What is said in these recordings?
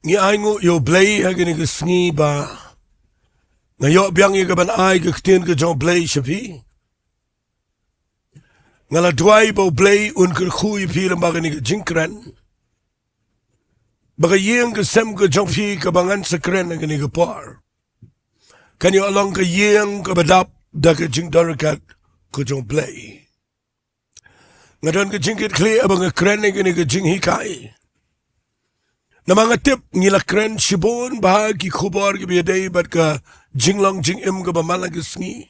Ngi aingu yo blei hagini ke sngi ba. Ngayo biang ye ban ai ke Ktien U Blei shapi. Ngala Jowai bo blei kyrkhu pi lembagani ke jingkran. Bagayeng ke sem ke jongpi ke bangan sekren agani ke par. Kan yo along ke yeng ke badap da ke jingdarukat ke blei. Ngadon ke jingkyrkhu abang ke kren agani ke jinghikai. Namanga tip ngila kren shibon bahagi khubor ke biadai bat ka jinglong jingim ke bamalang ke sngi.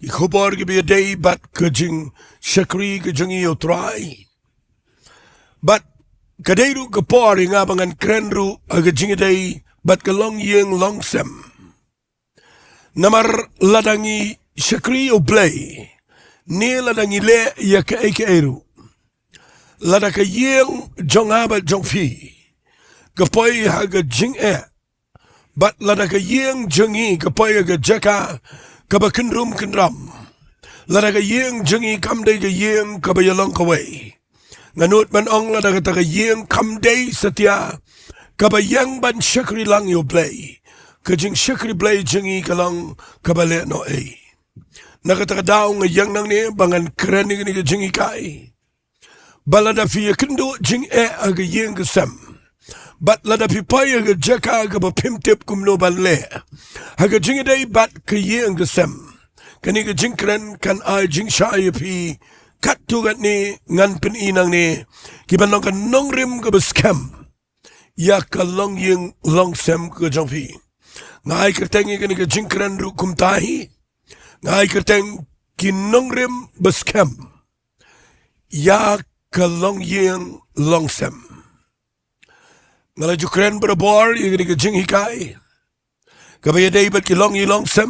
Khubor ke biadai bat ke jing shakri ke jingiaroh. Bat kadairu ke por nga bangan kren ru aga jingadai bat ke Longiing Longsem. Namar ladangi Shakri U Blei. Ni ladangi le ya ke eru. Ladaka yeng jongabat jongfi. Kapoy haga jinge. Bat ladaka yeng jingi kapoy haga Jaka kaba kynduh. Ladaka yeng jingi kamday ka yeng kaba yalong kaway. Nganut man ong ladaka taka yeng kamday satya kaba yang ban Shakri lang U Blei. Kajing Shakri Blei jingi kalang kaba le no ay. Nakataka daw nga yang nang ni bangan krening ni ka jingi kai. Balada fiya kynduh jing aga yeng kasam. Bat lada pipaya ga Jaka ga ba pimtip kumno banle. Haga jingiday bat ka yeng kasam. Kani ga jingkran kan ay jingshaya pi katugat ni ngan pininang ni kibanong ka Nongrim ga Baskhem. Ya ka Longiing Longsem ka jongpi. Ngay kertengi kani ga jingkran ru kumtahi. Ngay kerteng ki Nongrim Baskhem. Ya ka Longiing Longsem. Ngala jukren berabor yang ke jinghikai. Kabaya day bat ki Longiing Longsem.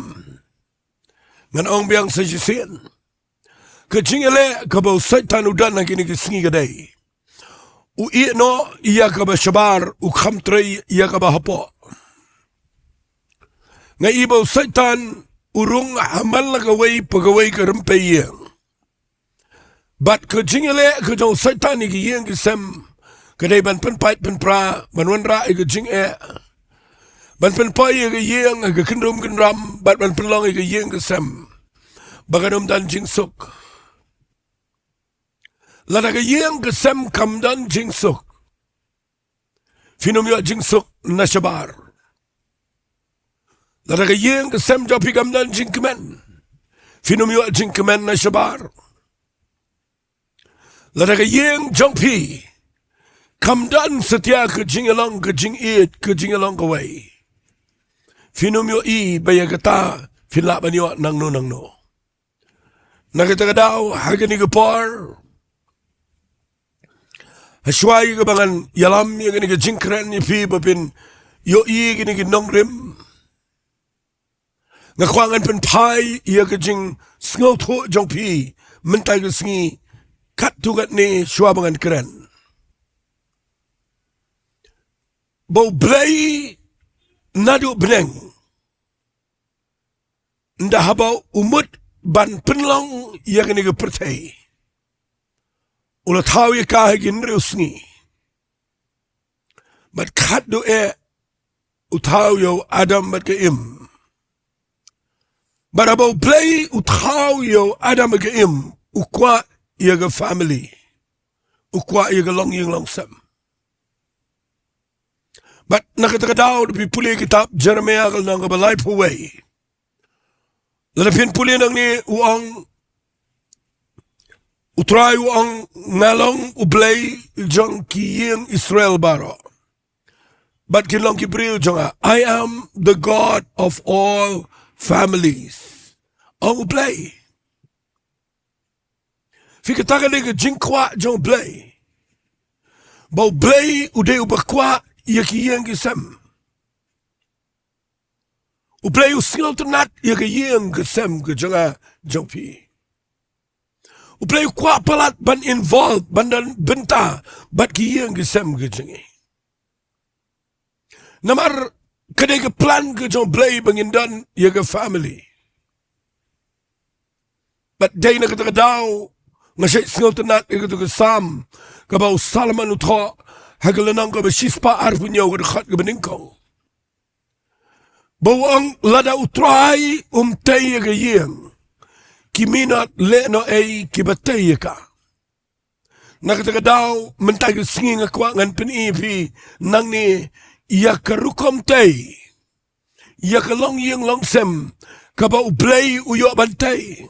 Ngan ong biang sajisian. Ke jingele kabau saitan udan na kini ke Sngi gaday. U no iya kaba shabar u khamtre iya kaba hapo. Nga ibaw saitan urung hamal na gaway pagaway ka rumpayang. Bat ke jingele ke jong saitan ni kiyeng kisem kadai ban penpait penpra banwanra ke jing ban penpai ke yeng ke kynduh bat ban penlong ke yeng kisem baganum dan jingsuk. Lada ke yeng kisem kam dan jingsuk. Finum yo jingsuk nashabar. Lada ke yeng kisem jopi kam dan jingkman. Finum yo jingkman nashabar. Lada ke yeng jongpi kamdan setia ke jingalong ke jingit ke jingalong kawai. Finum yo baya kata finla banyo nangno. Nakita daw hagani ke por. Haswai ke bangan yalam yang ni ke jingkran ni pi bapin yo gini ke Nongrim. Ngakwangan pen pai ia ke jing sngoto jongpi mentai ke Sngi. Kat tugat ni shua bangan keren. Bau blei nadu beneng. Ndah habau umut ban penlong yang ni ke pertai. Ulah tahu ya kah gin Sngi. Bat kat do utau yo Adam bat ke im. Bat habau blei utau yo Adam ke im ukwa iaga family. Ukwa iaga Longiing Longsem. But nakatagadaw na pipuli kitab Jeremiah kal nang kabalay puway. Lalapin puli nang ni uang utray uang ngalong ublay jang kiyeng Israel baro. But kilong kibriyo janga, I am the God of all families. Ang ublay. Fikataga ni ka jingkwa jong blei. Bau blei uday ubakwa iya kiyeng kisem. Ublei usingal tunat iya kiyeng kisem ke jonga jongpi. Ublei kwa palat ban involved bandan Bynta bat kiyeng kisem ke jongi. Namar kadai ke plan ke jong blei bangindan iya ke family. Bat day na katagadaw Ngasay singaw tanat ikaw ke Sam. Kabaw Salaman utho. Hagalanang ka ba sispa arpunyaw ka dekat ka beningkong. Bawang lada utray tay ka yeng. Kiminat leno ay kibatay ka. Nakataga daw mentay ka Sngi nga kwa ngan pinipi nang ni yakarukom tay. Yakalongiing Longsem kaba U Blei uyo bantay.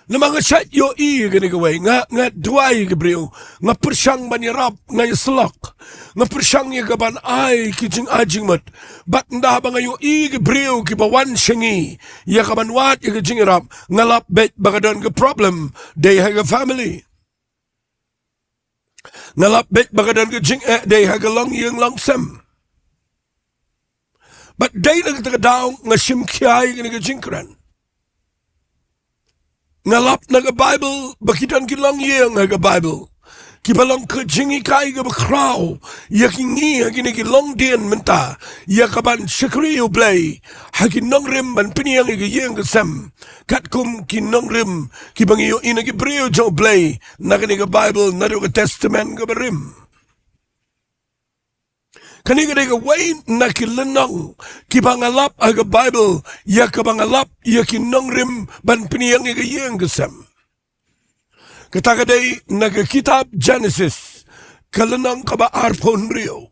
Na mga syat yo ganigaway nga duway gabriyo nga persyang manirap nga yaslok nga persyang yagaban ay kijing ajingmat bat nda ba ngayo gabriyo kibawan Sngi yakabanwat yagajingirap nga lapbet bagadan ka problem day haga family nga lapbet bagadan ka day haga Longiing Longsem but day nagtagadaw nga simkiyay ganigajingkran ngalap naga Bible bakitan Longiing naga Bible kibalong ka jingikai ga bakraw yakingi hagini long din menta yakaban Shillong U Blei hagin Nongrim ban piniyang igayeng kasem katkum Nongrim kibangiyo inagi Ri-Bhoi U Blei nagani ga Bible nado ga Testament ga barim kaniga way na kilanang kibangalap aga Bible yakabangalap Nongrim ban piniyang igayeng kasem katagaday nagakitab Genesis kalanang kaba arpon rio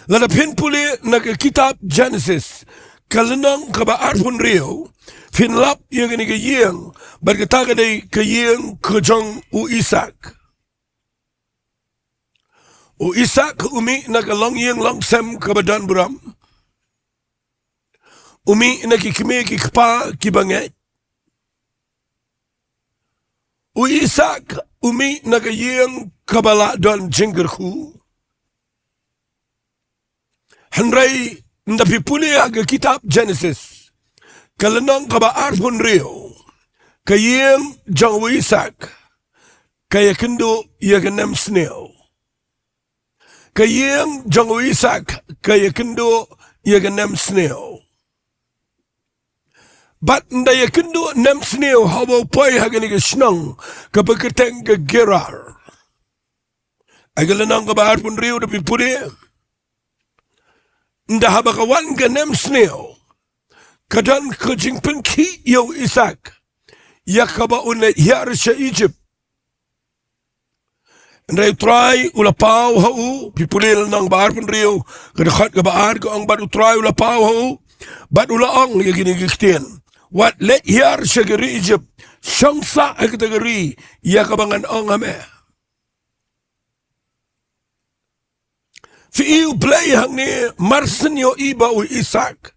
lalapin puli nagakitab Genesis kalanang kaba arpon rio finlap yung igayeng ban katagaday kayeng kajong u Isak O Isak umi nagalongiing Longsem kabadan buram. Umi nakikimi kikpa kibanget. O Isak umi nagaying kabala don jingkyrkhu. Hanray napipuli aga kitab Genesis. Kalanang kabaar pun rio. Kayeng Jowai Isak. Kaya kynduh yaganam snail. Kayeng Jowai Isak kaya kynduh yaganam snail. Bat ndaya kynduh nam snail hawa pay hagani ka Shillong kapagkateng ka gerar. Agalanang kabaar pun rio napipuli. Nda habakawan ka nam snail. Kadan kajing penki yaw Isak. Yakaba unet yar sa Egypt. Ndai try ulapaw hau pipulil ng baar pun rio kadakat ka baar ko ang bad utray ulapaw hau bad ulaang yaginigiktin what let yar sa gari Egypt siyang sa ay katagari yakabangan ang ame Ktien U Blei hangne marsen yo iba u Isak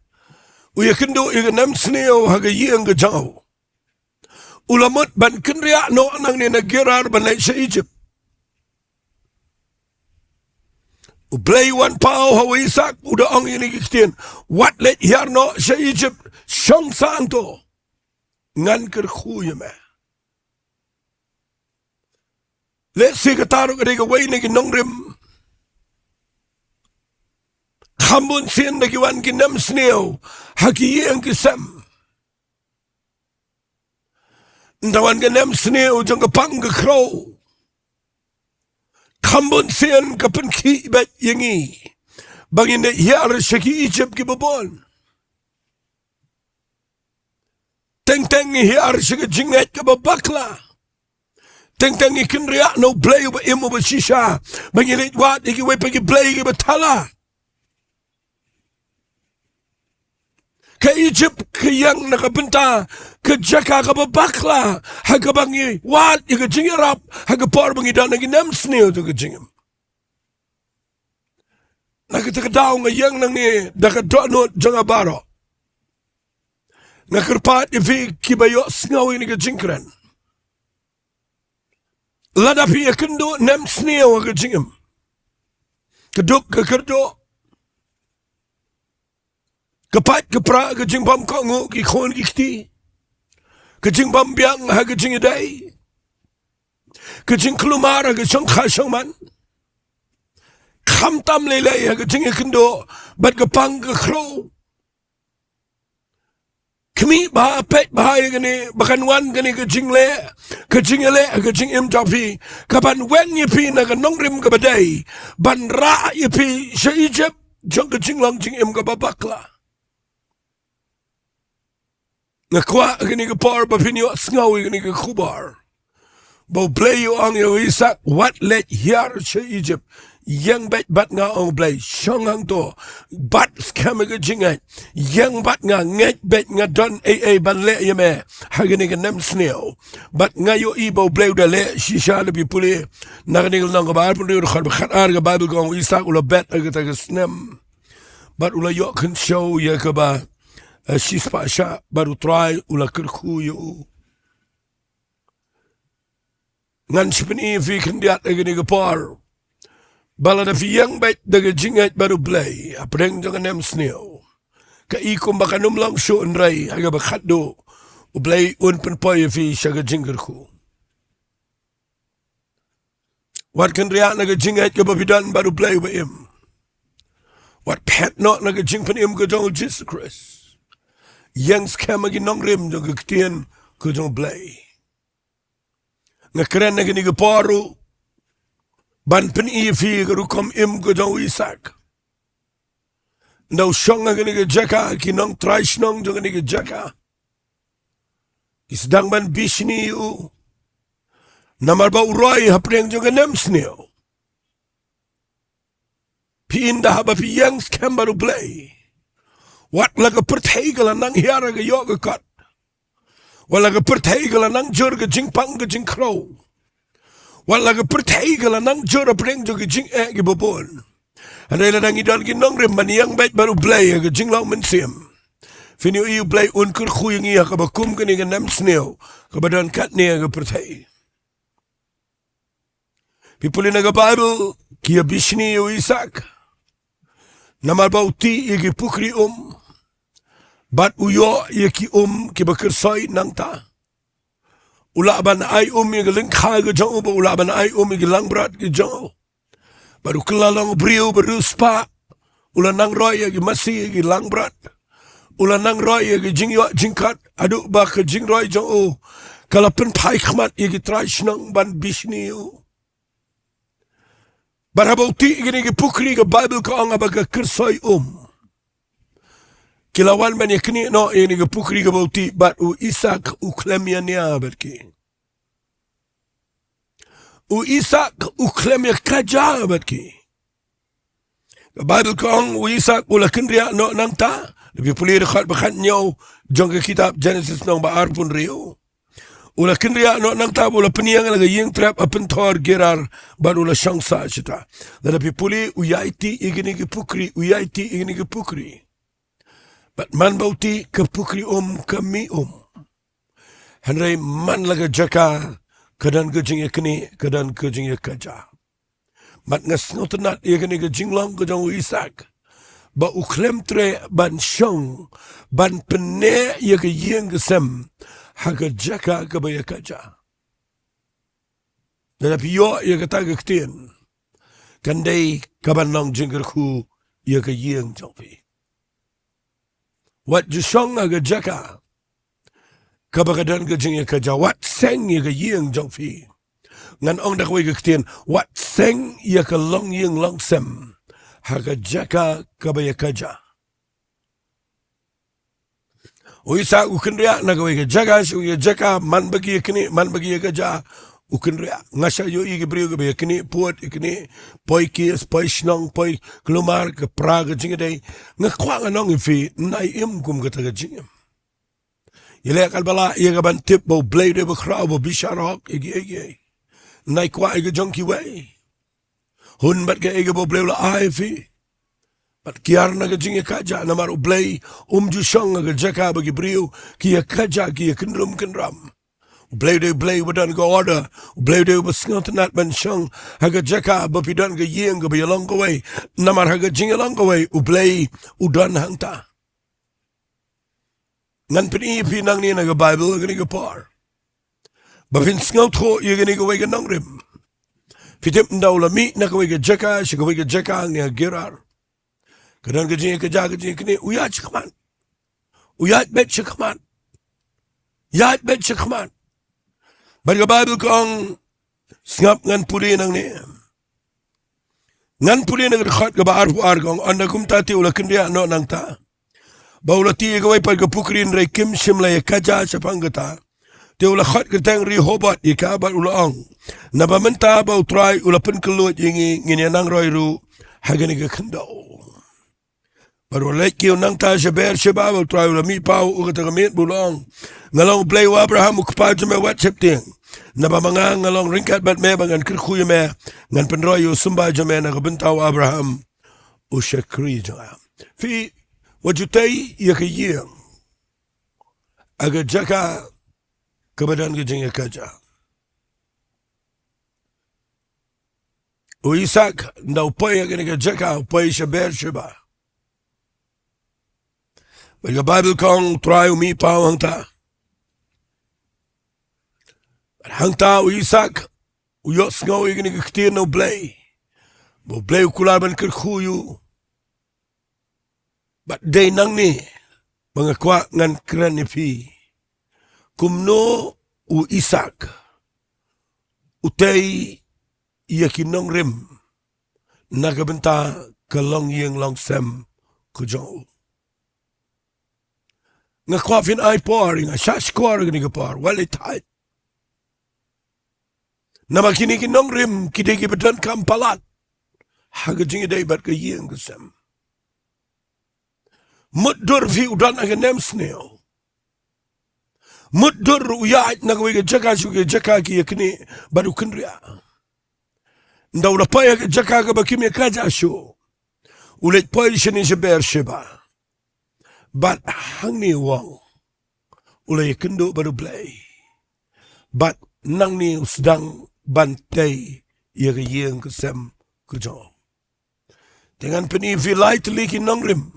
u yakinduh yaganam sniyo hagayang gajaw ulamot ban kinriya no nang ni nagirar banay sa Egypt U Blei wan pao hawa Isak udah ang inigiktin what let yarno sa Egypt siyang saan to jingkyrkhu yame let's see kataro kadiga way nagi Nongrim khambun sin nagi wan kinam sniyo hakiyeng kisem ndawan kinam sniyo jang kapang kakrow Kambon siyan kapan kibat yangi. Bangin na hiyar siya ki Egypt kibabon. Teng-teng hiyar siya ka jinget kababakla. Teng-teng ikinriya no Blei ba imo ba sisya. Bangin na itwat ikiway pagi Blei kibatala. Ka Egypt kayang nakabenta ka Jaka kababakla hagabangi wat iga jingirap hagapor bangi daw naginam sniyo to ka jingim nakatagadaw ngayang nang ni dakadonot jangabaro nakarpat ifi kibayo sngawi ni ka jingkran ladapi kynduh nam sniyo ka jingim kaduk kakardo kapat kapra kajing bam kongo kikon kikti kajing bam biang ha kajing idai kajing klumar ha kajing khashang man kham tam lelai ha kajing kynduh bat kapang kakro kami bah pet bahaya gani bakan wan gani ke jingle ke jingele ke jingim jafi kaban wen ye pi na ke nongrim ke badai ban ra ye pi she Egypt jong ke jinglang jingim ke babakla ngakwa gani ke par bapinyo sngawi gani ke khubar bo play you on your Isaac what let here she Egypt yang bet bat nga ong blay shong hang to bat scam ga jingat yang bat nga nget bet nga don ban le yeme hagani ga nem snail bat nga yo ibo blay da le shisha le bi puli nagani nang ba pun ro khar khat ar ga bible go Isaac ula bet ga ta snem bat ula yo kan show ya ka ba shispa sha baru try ula kyrkhu yo ngan spini fi kandiat agani ga par bala na fiyang bait daga jingat baru blay apreng jangan nem snail ka ikum baka numlang show nrai aga bakado blay un penpoy fi shaga jingkyrkhu wat kan ria naga jingat ka babidan baru blay ba im wat pet not naga jingpan im ka jong Jesus Christ yang scam agi nongrim jaga Ktien U Blei ngakren naga niga paru ban pen fi rukom im go jong Isaac ndaw shong nga ni Jaka ki nong trash nong jong ni Jaka isdang ban bishni u namar ba uroi hapreng jong nem sneo pinda haba pi yang skembaru blay wat laga perthegala nang hiara ga yoga kat wala ga perthegala nang jor ga jingpang ga jingkro wala ga perthegala nang jor apreng jong jing gi bobon anay la nang idal gi nongrim maniyang bait baru blay ga jinglaw mensim fini u blay un kyrkhu yung iya ka bakum ka ni ga nam sneo ka badan kat niya ga pertheg pipuli na ga bible kiya bishni u Isaac namar bauti igi pukri bat uyo ki ki bakirsoy nang ta ulaban ay igi lingkha ga jong ba ulaban ay igi langbrat ga jong baru kelalong brio baru spa ulan nang roy igi masih igi langbrat ulan nang roy igi jingkat adu ba ke jingroy jong kalapen pai khmat igi trash nang ban bishni barabauti igi pukri ga bible ka anga ba ka kirsoy kilawan man yakni no ini ga pukri ga bauti bat u Isaac u klemia nia berki u Isaac u klemia kaja berki ga bible kong u Isaac u lakindria no nangta lebih pulih dekat bakan nyaw jong kitab Genesis nong ba arpun rio u lakindria no nangta bola peniang laga yeng trap apen thor gerar ban ula shangsa chita lebih pulih u yaiti igini ga pukri u yaiti igini ga pukri but man bauti ke pukri kami Henry man laga Jaka kadan ke jingekni kadan ke jingekaja mat ngas notenat yakni ke jinglong ke jong Isaac ba uklem tre ban shong ban pene yak yeng sem haga Jaka ke bayakaja dan apiyo yak tag Ktien kandai kaban nong jingkyrkhu yak yeng jongpi wat jusong aga Jaka kabagadan ga jing ka jawat seng ga yeng jongfi ngan ong da kwai ga Ktien wat seng ya ka Longiing Longsem haga Jaka kabaya kaja uisa ukendria na ga Jaka su ya Jaka man bagi kini man bagi ga ja ukendria ngasha yo igi brio ga kini puat ikini poi kies poi snong poi klumar ke praga jingdei ngakwang anong fi nai im kum ga taga jingem yele kalbala ye ga ban tip bo blade bo kraw bo bisharok igi nai kwa igi Jingiasyllok hun bat ga igi bo blade la ai fi bat kiar na ga jinge kaja na maru blay ju shong ga Jaka bagi brio ki kaja ki kynduh kynram blay wadan ga order blay basngat ban shong haga Jaka bapidan ga yeng ga bayalong ga way namar haga jingalong ga way blay udan hangta ngan pini pinang ni na ga bible ga ni ga par bapin sngaut ho ye ga ni ga way ga nongrim fitim ndaw la mi na ga way ga Jaka shi ga way ga Jaka ni girar kadan ga jinge ka ja ga jinge ni uyat chikman uyat bet chikman Yat bet chakman. Baga Bible kong ngap ngan puli nang ni. Ngan puli nang rekhot ka ba arpuar kong anda kumtati ula kendia no nang ta. Baula ti gawai pag pukrin ray kim shimla ya kaja sa panggata. Ti ula khot ka tang Ri-Bhoi ya kaba ulaong. Nabamenta ba utray ula penkelut yingi nginyanang roy ru hagani ka kynduh. Baru lek kiu nang ta shaber shabab utray ula mi pau ukatagamit bulong. Ngalong Blei wa Abraham ukpaj me wat septing. Nabamanga ngalong ringkat bat me bangan kyrkhu me ngan penroy usumba jame na Bynta wa Abraham ushakri jam. Fi wajutay yakayang aga Jaka kabadan ke jingiasyllok. O Isak na upay aga ni Jaka upay shaber shaba. Baga Bible kong try umi pao hangta. Hangta o Isak uyok sngaw aga ni Ktien U Blei. Bo Blei ukulaban kyrkhu yu. But day nang ni mga kwa ngan kran ni pi. Kumno u Isak utay yakin Nongrim nagabenta ka Longiing Longsem ko Jowai. Nga kwa fin ay por nga shash kwa nga ni por wali tight. Namakinikin Nongrim kidegi bedan kampalat. Haga jingiday bat ka ying kasem. Muddur fi udan aga nemsneo. Muddur uyait nagawai ka Jaka shuka Jaka ki yakni baru kendria. Ndaw na paya ka Jaka ka bakimya kaja shu. Ulit paya siya ni shaber shiba. Bat hangne wang. Ulay kynduh baru Blei. Bat nang ni usdang bantay yaga yeng kasem kujo. Dengan peni vilay teliki Nongrim.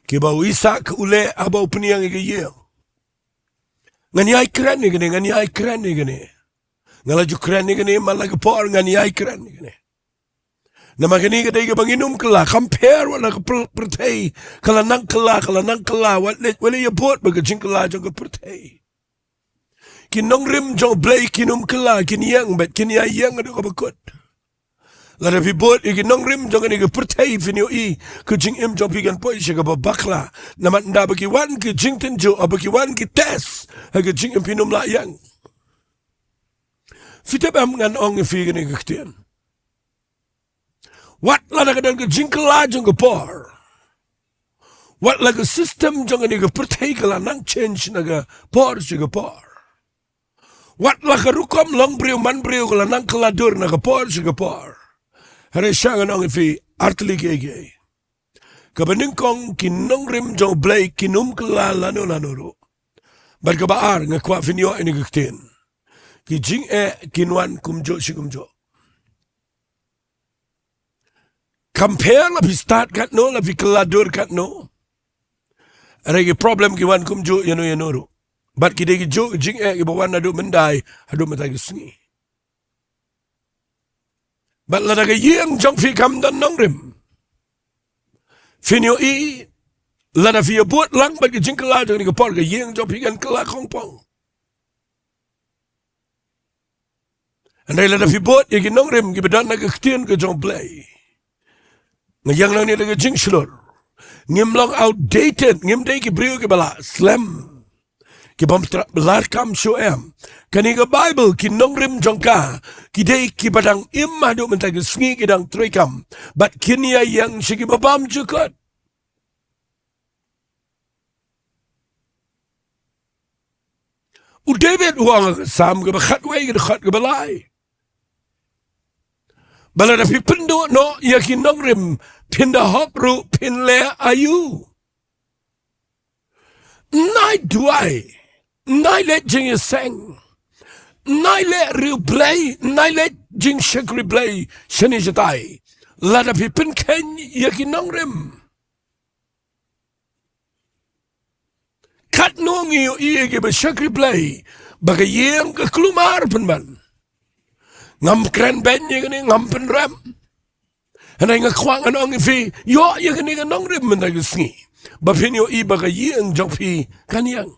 Kibaw Isak ule abaw peniyang igayeng. Nganyay kren ni gani, nganyay kren ni gani. Ngalaju kren ni gani, malagapor nganyay kren ni gani. Namakani ka dahi ka banginum kala, compare wala ka pertay, kala nang kala, wala yapot baga jingkala jang ka pertay. Kinongrim jang Blei kinum kala, kiniyang bet kiniyayang ado ka bakot. Lada pi bot iki Nongrim jang ni ka pertay finyo I ka jingim jang pigan po siya ka babakla naman nda bagiwan ka jingtenjo o bagiwan ki tes haga jingim pinum layang. Fitabam ngan ong ifigan ni ka Ktien. Wat lada ka dan ka jingkala jang ka por. Wat laga system jang ni ka pertay ka lanang change na ka por siya ka por. Wat laga rukom long briyo man briyo ka lanang kaladur na ka por siya ka por. Hari siya nga fi artli kege. Kabaning kong kinongrim jang Blei kinum kala lano ro. Bat kabaar nga kwa finyo ini Ktien. Ki jing kinwan kumjo si kumjo. Compare la fi start kat no, la fi kaladur kat no. Hari problem ki wan kumjo yano ro. Bat ki degi jo jing ki bawan adu mendai adu matagi Sngi. Bat la daga yeng jang fi kam dan Nongrim. Finyo I la da fi abot lang bat ki jingkala jang ni ka por ka yeng jang fi kan kala kongpong. Andai la da fi bot ki Nongrim ki bedan na ka Ktien ka jang Blei. Ngayang lang ni daga jingshulor. Ngim lang outdated ngim day ki brio ki bala slam. Ki bam belar kam show em. Kaniga Bible ki Nongrim jangka ki day ki badang imadu mentag Sngi ki dang trikam bat kinia yang sigi babam jukot. U David wang sam ke bakhat way ke khat ke balai. Balada fi pendo no ya ki Nongrim pinda hopru pinle ayu. Nai duai. Nai let jingiasyllok. Nai let Ri-Bhoi, nai let jingiasyllok Blei shani jatai. Lada pi pin ken yaki Nongrim. Kat nongi yo iye ke basyakri Blei baga yem ke klumar penban. Ngam kren ben ye gani ngam pen ram. Hanay nga kwang anong ifi yo ye gani ka Nongrim mendag Sngi. Bapin yo i baga yem jang fi kaniyang.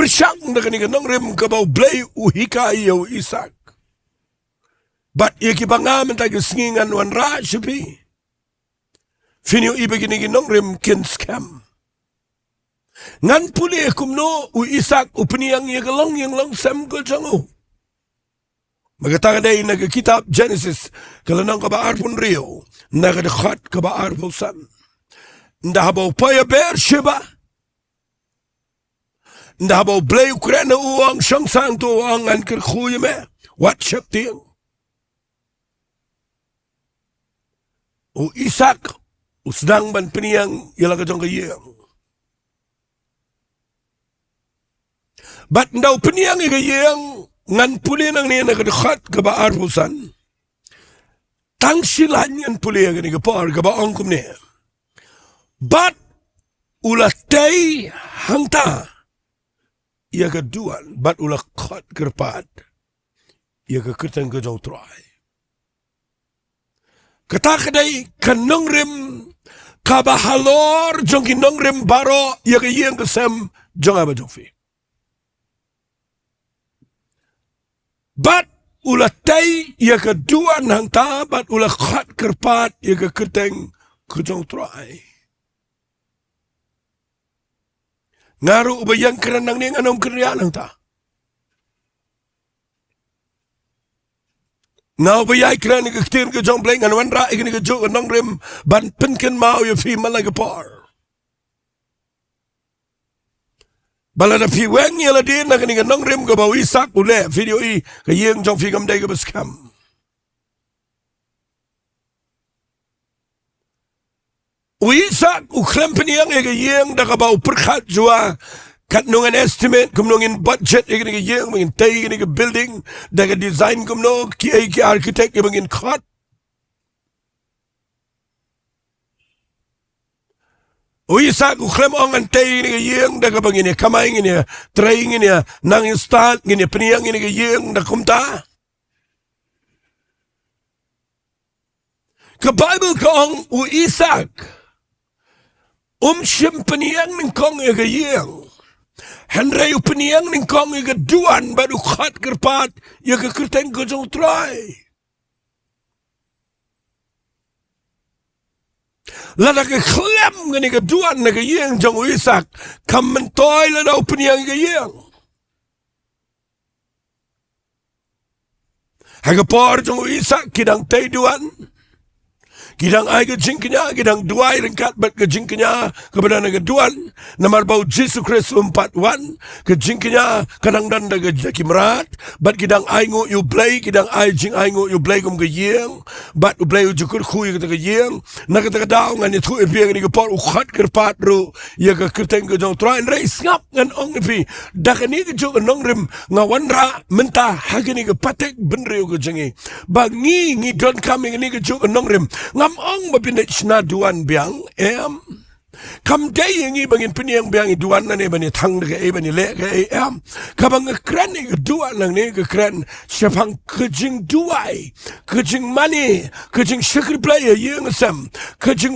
persyak na kaniga Nongrim kabaw Blei uhikay yaw Isak. But ikipangaman tayo sngingan wan ra sipi. Finyo ibigin Nongrim kinskam. Ngan puli kumno u Isak upniyang Longiing Longsem ko jango. Magataga day nagkitab Genesis kalanang kabaar pun rio nagadakhat kabaar pulsan. Ndahabaw paya ber Sheba. Ndahabaw Blei Ukraina uang siyang santo ang jingkyrkhu yame. What ship ting? O Isak, usdang man piniyang ilagajong kayang. Bat daw piniyang ikayang, ngan puli nang niya nakadakhat kabaar pusan. Tangsilan yan puli ang ikapar kabaang kumniya. Bat ulatay hangta, iya kaduan, bat ulakot kerpat, iya kakirtang kajong try. Katakaday kanongrim kabahalor jong kinongrim baro iya kayeng kasem jong abajofi. Bat ulatay iya kaduan hangta bat ulakot kerpat iya kakirtang kajong try. Ngaru ubayang kerenang ning anong kerjaan ta. Now bayay kren ni Ktien U Blei ngan ra ikni ka jo Nongrim ban pinken mau yo fi malagapar. Balada fi weng yela din na kani Nongrim ka bawi Isak ule video I ka yeng jong fi gamday ka Baskhem. Isak uklempeni yang ega yeng da ka baw perkhat jua kat nungan estimate kum nungin budget ega ni yeng mungin tay ni building da ka design kum no ki architect ega mungin khat. Isak uklem ongan tay ni yeng da ka bangin kamay ni trying ni nang install ni peniyang ni yeng da kumta. Ka Bible kong Isak peniyang ng kong igayeng. Henry peniyang ng kong igaduan baru khat kerpat ya kakirteng kajong try. Lada keklem ng igaduan na igayeng jong Isak kamentoy lada peniyang igayeng. Hagapor jong Isak kidang tayduan. Kidang ay ka jingkanya, kidang duway ringkat bat ka jingkanya kepada nagaduan namar bau Jesus Kristus 41 ka jingkanya kadang dan daga kimrat bat kidang ay ngo U Blei kidang ay jing ay ngo U Blei kum ka yeng bat U Blei jingkyrkhu ka ka yeng nakata daw ngan itu ibiang ni ka por ukhat kerpat ru ya ka kirteng ka jong train race ngap ngan ong ipi dakani ka jong Nongrim ngawanra menta hagini ka patek benriu ka jingi bangi ngi don coming ni ka jong Nongrim ngam ong mapinich na duan biang kam day yung ibang piniyang biang duan na niba ni tang na iba ni le kabang kran ni duan lang ni kran siya pang Jingduwai jingmane shakriplay yung sam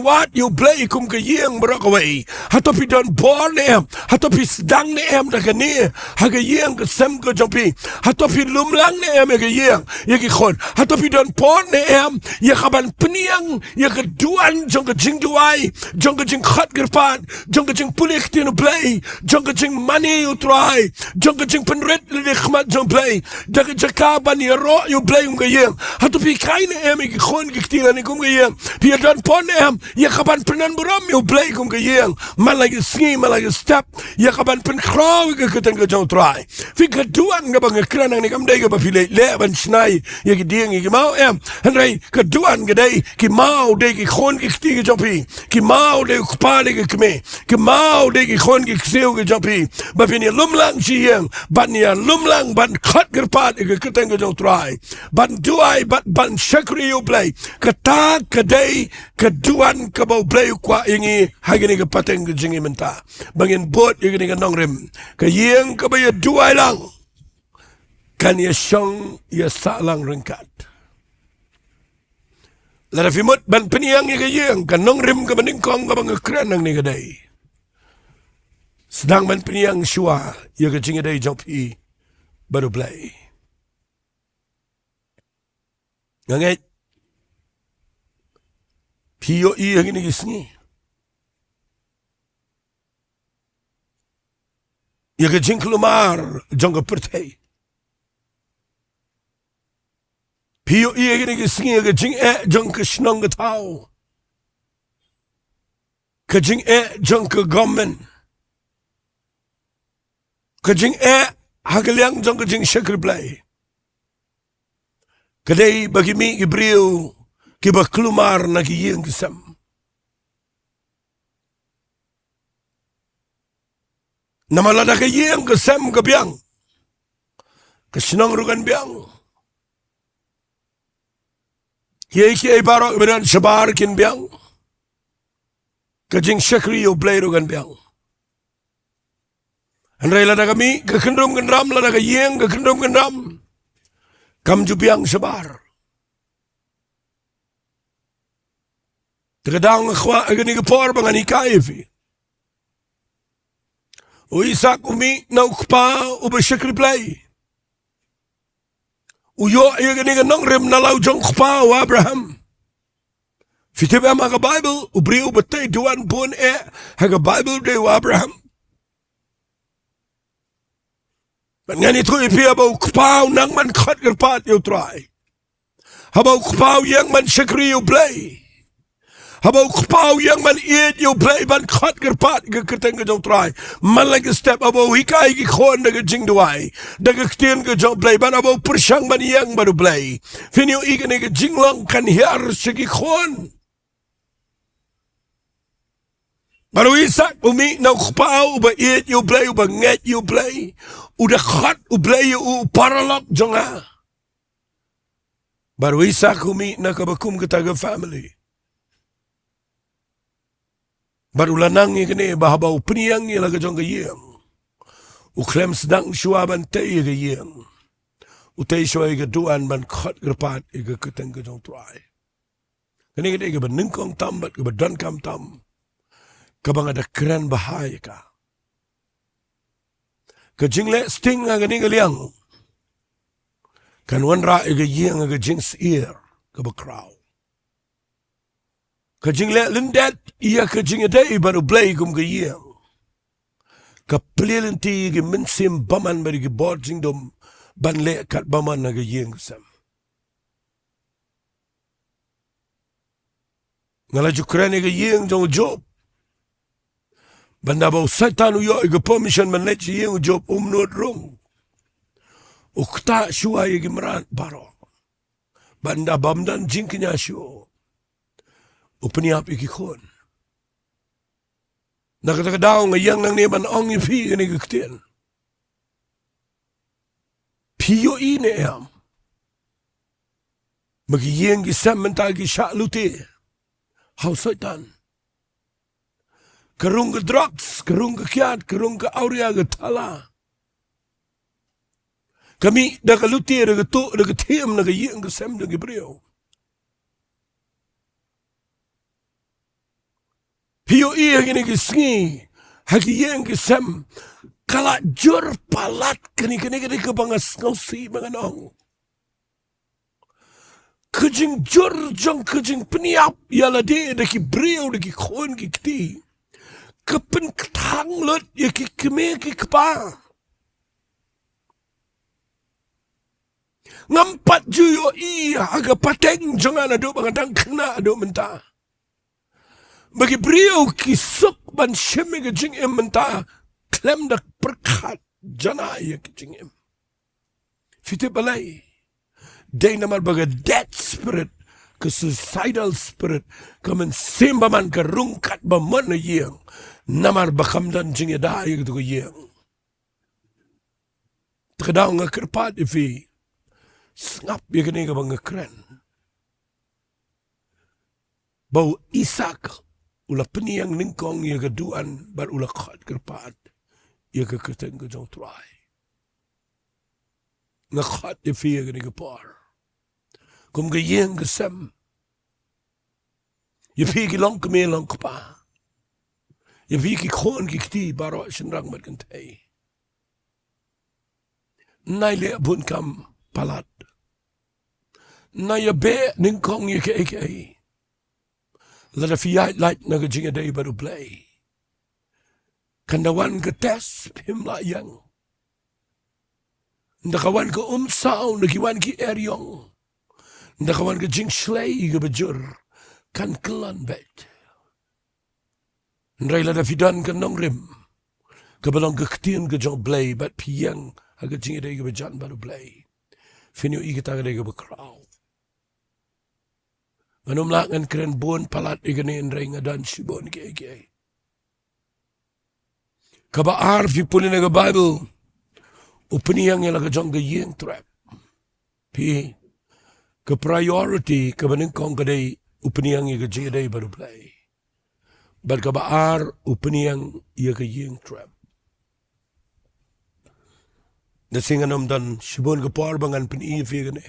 wat you play kum ka yung barakaway hatopi donbor na hatopi sedang na na kani haga yung sam ka jopi hatopi lumlang na ka yung yakikon hatopi donbor na yakaban piniyang yakaduan jong ka Jingduwai jong ka jingkhat kerpat jong ka jing puli Ktien U Blei jong ka jing money u try jong ka jing penret le khmat jong Blei daga Jaka ban ro U Blei ka yung hatopi kain na ki khon ki Ktien ni kum ka yung pi don pon yakaban penan buram U Blei kum ka yung malagi Sngi malagi step yakaban pen kraw ka keten ka jong try fi ka duan ka bang kran ni kam dai ka ba pile le ban snai ki dieng ki mau hanrai ka duan ka dai ki mau dai ki khon ki Ktien ka jopi ki mau dai pa dai ki me ki mau dai ki khon ki kseu ka jopi ba pini lumlang chieng ban ya lumlang ban khat kerpat ka keten ka jong try ban duai ban shakri U Blei kata kadai kaduan ka bau Blei kwa ingi hagini ka pateng ka jingi menta bangin bot igini ka Nongrim ka yeng ka ba ya duai lang kan ya syong ya salang ringkat lada fimut ban peniyang ya ka yeng ka Nongrim ka maningkong ka bang kran nang ni kadai sedang man peniang shua ya ke jingadai jopi baru Blei nganget piyo iya gini Sngi ya ke jingklumar jong ke pertai piyo iya gini Sngi ya ke jing jong ke Shillong ke tau ke jing jong ke government ke jing hagaliang jong ke jing Ri-Bhoi Blei kadai bagi mi ibriu kiba klumar na giyeng kisam namalada giyeng kisam kabyang kasinang rugan byang kiyay barok beran shabar kin byang kajing Sohthri U Blei rugan byang anray lada kami kakendrum kendram lada giyeng kakendrum kendram kam jubyang shabar Terkadang khwa agani gapor bangani kaifi. O isak umi na ukpa uba Sohkymphor Blei. Uyo agani ga Nongrim na lau jong khpa o Abraham. Fitiba maga Bible ubri ubatay duan pun haga Bible de o Abraham. Ngani tu ipi aba ukpa nang man khat gerpat yo try. Haba ukpa yang man Sohthri U Blei. Habau kepau yang man iet you Blei ban khat gerpat ke keteng ke jong try man like step abau hikai ki khon de Jingduwai de Ktien U Blei ban abau persang ban yang baru Blei finio igene ke jinglong kan hiar segi khon baru isak umi na kepau ba iet you Blei ba nget you Blei udah khat U Blei u paralok jonga baru isak umi na kabakum ketaga family baru lanang ni kene bahabau peniang ni laga jong gayeng uklem sedang shua ban tei gayeng utei shua ga duan ban khat gerpat ga keteng ga jong try kene kene ga benengkong tambat ga badan kam tam ka bang ada keren bahaya ka jingle sting ga ni galiang kan wan ra ga yeng ga jing ear ka ba crow Kajing le lindet iya kajing day baru Blei kum gayeng. Kapelenti ge minsim baman bari ge board Jingdom ban le kat baman na gayeng sam. Ngala jukrane gayeng jong job. Banda bau satan uyo ge permission man le yeng job umnot rung. Ukta shua ge meran baro. Banda bamdan jingiasyllok. Upeniap iki khon. Nakatagadaw nga yang nang neman ong ifi ni Ktien. Piyo ine am. Magiyeng gisam mentagi syaluti. How satan. Karung ke drugs, karung ke kiat, karung ke auria ke tala. Kami dah kaluti dah ketuk dah ketiem dah kayeng gisam dah gibriyo. Piyo iya gini ke Sngi, haki yang ke Sam, kalak jur palat kini ke bangas ngausi manganong. Kejing jur jong kejing peniap, yala de ki brio de ki khon ki kti. Kepen ketang lut ya ki keme ki kepa. Ngampat juyo iya aga pateng jangan ado bangadang kena ado mentah. Bagi beliau kisuk ban syemi ke jingim mentah klem dak perkat jana ya ke jingim. Fiti balai. Day namar baga dead spirit ke suicidal spirit ke mensimbaman ke rungkat baman yang namar bakam dan jingiadah ya ke yang. Terkadang ngakerpat ifi ngap ya kene ka bang keren. Bau isak ula peniang ningkong ya keduan bar ula khat kerpat ya ke keteng ke jong try. Ngakhat ya fi ya kene ka par. Kum ke yeng ke sem. Ya fi ki long keme long kapa. Ya vi ki khon ki kti baro shinrang mat kan thai. Nai le bun kam palat. Nai ya be ning kong ye ke. La da fi light na ga jinga dei baru blai. Kandawan ka tes pim la yang. Ndakawan ka sao nakiwan ki eryong. Ndakawan ka jing shlei ga bajur kan kelan bet. Ndrai la da fidan ka Nongrim. Ka Balang ka Ktien U Blei bat piyang haga jinga dei ga bajan baru blai. Finyo ikita ga dei ga bakraw. Manumlak ngan keren bon palat igani ndrai ngadan shibon ke. Kaba fi pulin na ga Bible. Upiniyang yang laga jong ga yeng trap. Pi ka priority ka baning kong ka day upiniyang yang ga jinga day baru play. But ka upiniyang yang ga yeng trap. Nasinganom dan shibon ka parbangan piniifi gani.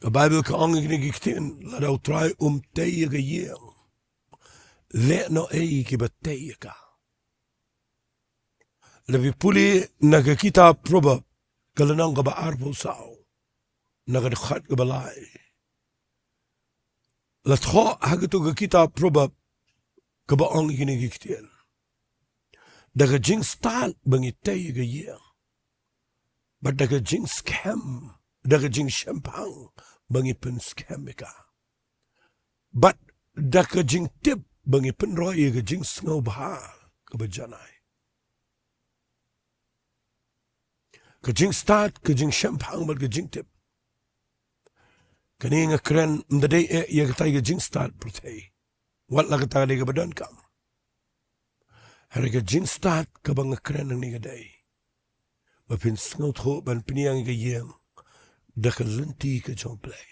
Ka Bible ka ong igni giktin ladaw try tay ga yeng. Le no ki ba tay ka. Lebih puli naga kita probab kalanang ka baar po sao naga dekhat ka balai. Latho hagatu ka kita probab ka baong ginigiktian. Daga jing start bangitay ka yang. But daga jing scam, daga jing shampang bangipin scam ka. But daga jing tip bangipin roy ka jing sngaw bahal ka bajanay. Kajing start, kajing shampang mal kajing tip. Kani nga kren mdaday ya katay kajing start protay. Wat la katay ka badan kam. Hari kajing start kabang nga kren ng nigaday. Mapin sngaw tho ban piniyang ka yang. Dakalanti ka jong play.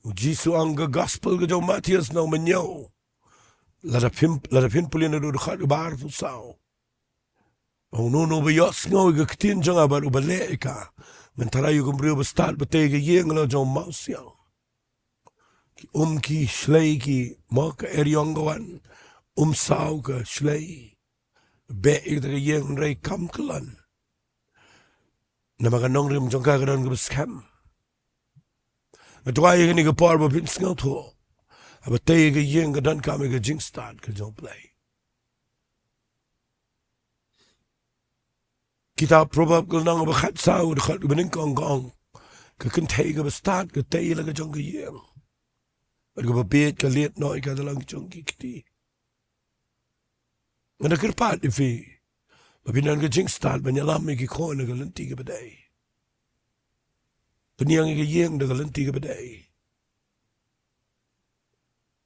Ujisu ang gospel ka jong Matias na umanyaw. Ladapin puli na dudukhat ka baar pusaw. Ang nuno ba yos ngaw ga Ktien jang abar ubale ka. Mentarayo kumbriyo ba start ba tayo yeng la jang mausyang. Ki shlei ki mo ka eryong gawan. Saw ka shlei. Be ita ka yeng rey kamkalan. Na mga Nongrim jang kagaran ka Baskhem. Jowai ka ni ka par ba pins ngaw to. Aba tayo ka yeng ka dan kami ka jing start ka jang play. Kita probab kul nang bakhat sao de khat bening kong ka kentay ka start ka tay la ka jong ka yeng. At ka babet ka liet noy ka dalang jong kikti. Ngana kirpat ifi. Mabinan ka jing start banyalam ki ko na ka lanti ka baday. Paniyang ka yeng na ka lanti ka baday.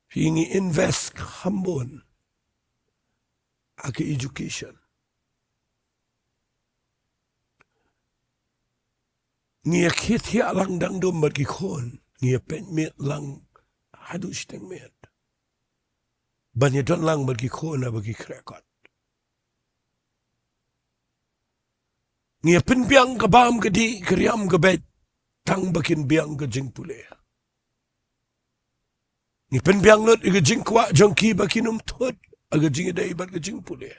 Hingi invest hambon. Aki education. Ngia kit hiya lang dang dum bat ki khon. Ngia pen met lang hadush teng met. Banya don lang bat ki khon na bagi krekot. Ngia pen biang ka bam ka di kriam ka bet. Tang bakin biang ka jing pule. Ngia pen biang lot iga jing kwa jong ki bakinum thot. Aga jing day bat ka jing pule.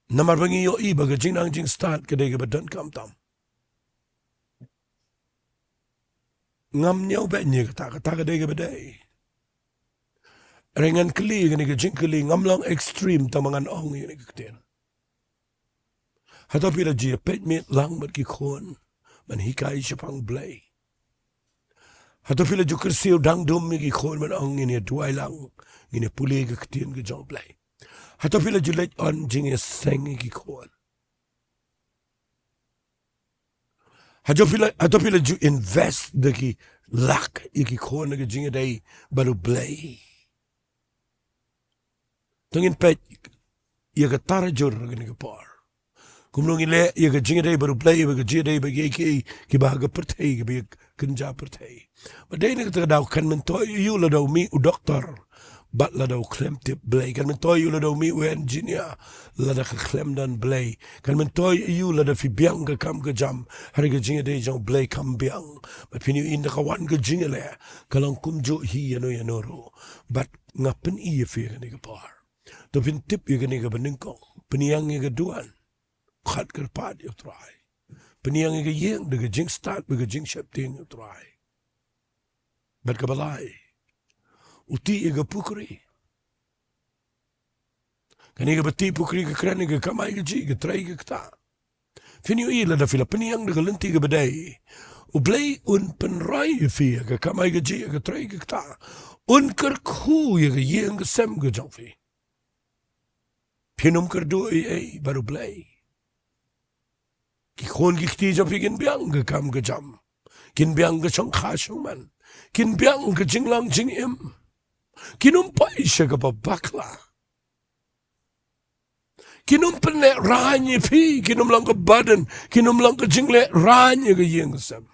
Namar bangi yo iba ka jing nang jing start ka day ka badan kam tam. Ngam nyaw ba niya ka ta ka day ka baday. Rengan kali ka ni ka jing kali ngam lang extreme tamangan ong yun ni ka Ktien. Hato pila jiya pet mit lang bat ki khon man hikay siya pang blay. Hato pila jukir siyo dang dum mi ki khon man ong yun Jowai lang yun puli ka Ktien ka jong blay. Hato pila julet on jingiasyllok ki khon. Hato pila ju invest de ki lak iki khon na ki jingiaday baru blay. Tungin pet iya ka tarajur na ki par. Kumulong ile iya ka jingiaday baru blay ba ka jingiaday ba ki bahaga pertay ki ba kanja pertay. But day na ka daw kan mentoy yu la daw mi u doktor bat lada klem tip blei kan mentoy lada mi we engineer lada klem dan blei kan mentoy lada fi biang ke kam ke jam hari ke jinga de jong blei kam biang but pinu in the kawan ke jinga le kalong kumjo hi yano ro but ngapen i fi ni ke par to pin tip ye ni ke beningkong peniang ye ke duan khat ke pat yo try peniang ye ke yeng de ke jing start be ke jing shap ting yo try but ke balai uti ye ke pukri kan ye ke beti pukri ke kran ke kamai ke ji ke trai ke ta finu i la da filipini yang de ke lenti ke bedai u blei un pen rai fi ke kamai ke ji ke trai ke ta un kyrkhu ye ke yeng ke sem ke jong fi pinum kerdu ai baru blei ki khon ki khti jo fi kin biang ke kam ke jam kin biang ke chong kha shong man kin biang ke jinglang jingim kinum pai shaka pa bakla kinum pene ranye fi kinum lang ke badan kinum lang ke jingle ranye ke yeng sam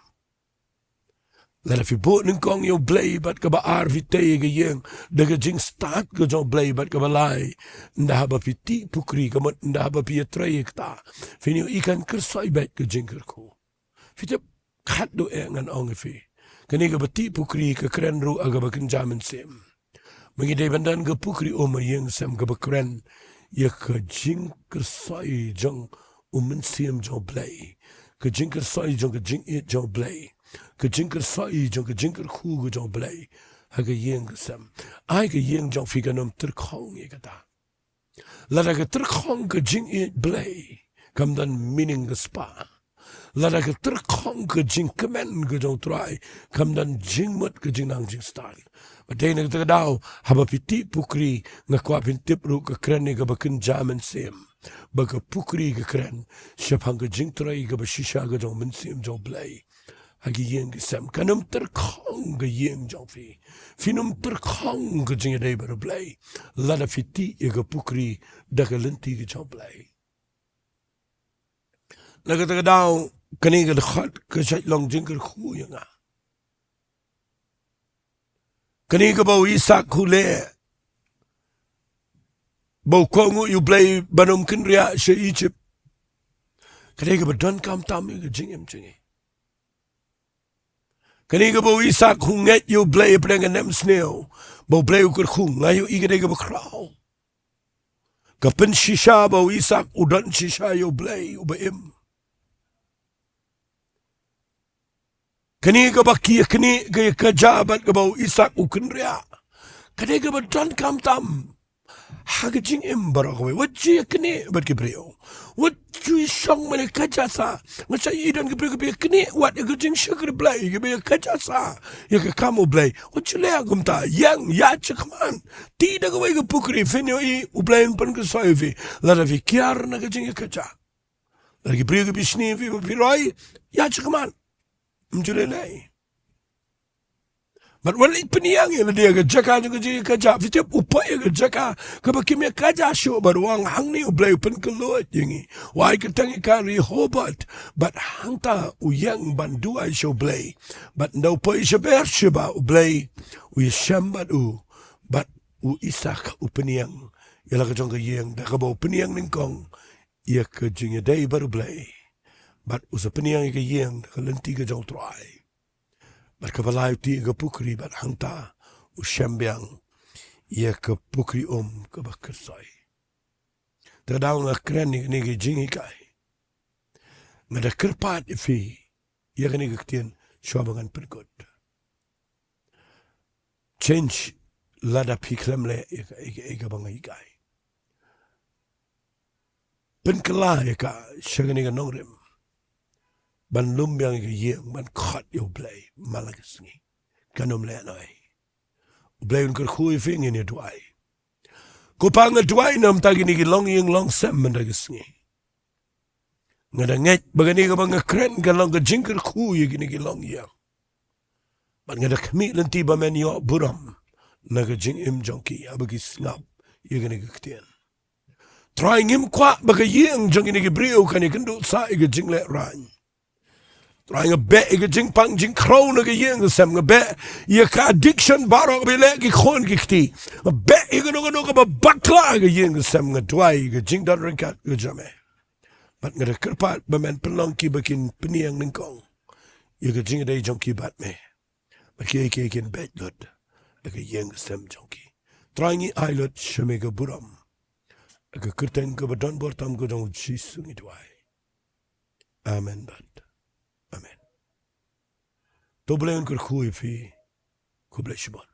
la fi bo ning kong yo blei bat ke ba ar vi te ke yeng de ke jing start ke jo blei bat ke ba lai nda ba fi ti pukri ke mat nda ba pi trajekta fini ikan kersai bat ke jingkyrkhu fi te khat do ngan ong fi kani ke bati pukri ke kren ru aga ba kin jamin sem Mengidai bandan ke pukri yang sam ke bekeren ya ke jingkersai jong siam jong blei ke jingkersai jong ke jingit jong blei ke jingkersai jong ke jingkyrkhu jong blei ha ke yang ke sam ai ke yang jong figanom terkhong ye kata lada ke terkhong ke jingit blei kam dan meaning ke spa lada ke terkhong ke jingkemen ke jong try kam dan jingmut ke jingnang jing style Badai nak terdaw, haba piti pukri ngakwa pintip ru ke kren ni ke bakin jaman sem. Baka pukri ke kren, syapang ke jingtrai ke bashisha ke jong mensim jong blai. Hagi yeng ke sem, kanum terkong ke yeng jong fi. Finum terkong ke jingadai baru blai. Lada piti ye ke pukri da ke lenti ke jong blai. Nak terdaw, kani ke dekat ke Shillong jingkyrkhu yang ah. Kani ke bau isak hule bau kongu U Blei banum kinria she Egypt kani ke badon kam tam ke jingem jingi kani ke bau isak hunget U Blei pengen nem sneo bau Blei kyrkhu ngayu igede ke bakrau kapen shisha bau isak udan shisha U Blei ubaim kani ke baki kani ke kajabat ke bau isak ukinria kani ke badon kam tam haga jingem barakwe wajji kani bat ke breo wajju shong mane kajasa ngacha idan ke breo ke kani wat ke jing shakr blai ke be kajasa ya ke kamu blai wajju le agumta yang ya chakman ti da ke ke pukri fenyo I U Blei pen ke soivi la da vi kiar na ke jing kaja la ke breo ke bishni vi piroi ya chakman Mjulelai. But when it peniang in the day, Jaka, Kaja, Vitip, Upaya, Jaka, Kabakimia Kaja show, but one hangne U Blei Penkalot, Yingi. Why could Tangikari Hobart, but Hanta, Uyang Bandua show Blei, but no Poishaber Shiba, U Blei, we Shambadu, but U Isak Upeniang, Yelakajonga Yang, Dakabo Peniang Ninkong, Yak Jingiaday Baru Blei. But was a peniang ke yeng ke lenti ke jong try. But ke balai ti ke pukri but hangta u shambiang ye ke pukri ke bakersai. Terdaw nga kren ni ke jingikai. Nga da kerpat ifi ye ke ni ke Ktien swabangan perkut. Change lada piklemle ye ke bangai. Penkela ye ka syagani ke Nongrim. Ban lumbiang ke yeng ban khat U Blei malang Sngi kanum le noi U Blei un kyrkhu fing in Jowai ko pang Jowai nam tagi ni Longiing Longsem mendag Sngi ngada nget bagani ka bang kren ka long ka jingkyrkhu ye ni Longiing ban ngada kmi lenti ba men yo buram na ka jingim jonki abagi snap ye ni Ktien trying him kwa baga yeng jongi ni brio kan kynduh sa ke jingle ran Trying a bet, a jingpang, jingkyrkhu, a Jingiasyllok, a bet, you can addiction, barok, be leg, a Kti. A bet, you can look up a bakla, a Jingiasyllok, a Jowai, a Jingduwai, a Jame. But the kerpat, Baman Pelonki, Bakin, Piniang Ninkong. You can jing a day junkie bat me. But cake in bed, good, like a Jingiasyllok junkie. Trying it, islet, Shamega Buram. Like a curtain, go a donbor, tam go down, she's Jingduwai. Amen, but. Amen. Dobleun kyrkhu ifi, kublai shibon.